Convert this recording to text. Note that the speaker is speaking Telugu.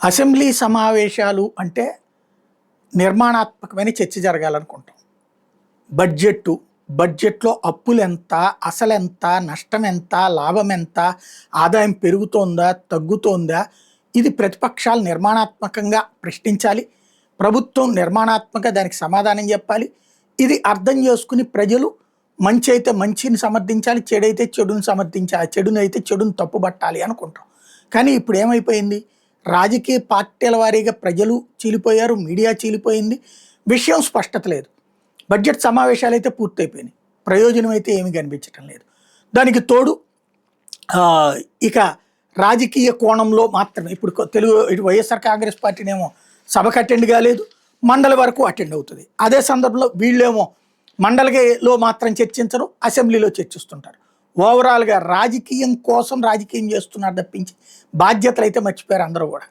అసెంబ్లీ సమావేశాలు అంటే నిర్మాణాత్మకమైన చర్చ జరగాలనుకుంటాం. బడ్జెట్లో అప్పులెంత, అసలెంత, నష్టం ఎంత, లాభం ఎంత, ఆదాయం పెరుగుతోందా, తగ్గుతోందా, ఇది ప్రతిపక్షాలు నిర్మాణాత్మకంగా ప్రశ్నించాలి. ప్రభుత్వం నిర్మాణాత్మకంగా దానికి సమాధానం చెప్పాలి. ఇది అర్థం చేసుకుని ప్రజలు మంచి అయితే మంచిని సమర్థించాలి, చెడైతే చెడుని సమర్థించాలి, చెడునైతే చెడుని తప్పుబట్టాలి అనుకుంటాం. కానీ ఇప్పుడు ఏమైపోయింది? రాజకీయ పార్టీల వారీగా ప్రజలు చీలిపోయారు, మీడియా చీలిపోయింది, విషయం స్పష్టత లేదు. బడ్జెట్ సమావేశాలు అయితే పూర్తయిపోయినాయి, ప్రయోజనం అయితే ఏమీ కనిపించటం లేదు. దానికి తోడు ఇక రాజకీయ కోణంలో మాత్రమే ఇప్పుడు ఇటు వైఎస్ఆర్ కాంగ్రెస్ పార్టీనేమో సభకు అటెండ్ కాలేదు, మండలి వరకు అటెండ్ అవుతుంది. అదే సందర్భంలో వీళ్ళేమో మండలిలో మాత్రం చర్చించరు, అసెంబ్లీలో చర్చిస్తుంటారు. ఓవరాల్గా రాజకీయం కోసం రాజకీయం చేస్తున్నారు తప్పించి బాధ్యతలు అయితే మర్చిపోయారు అందరూ కూడా.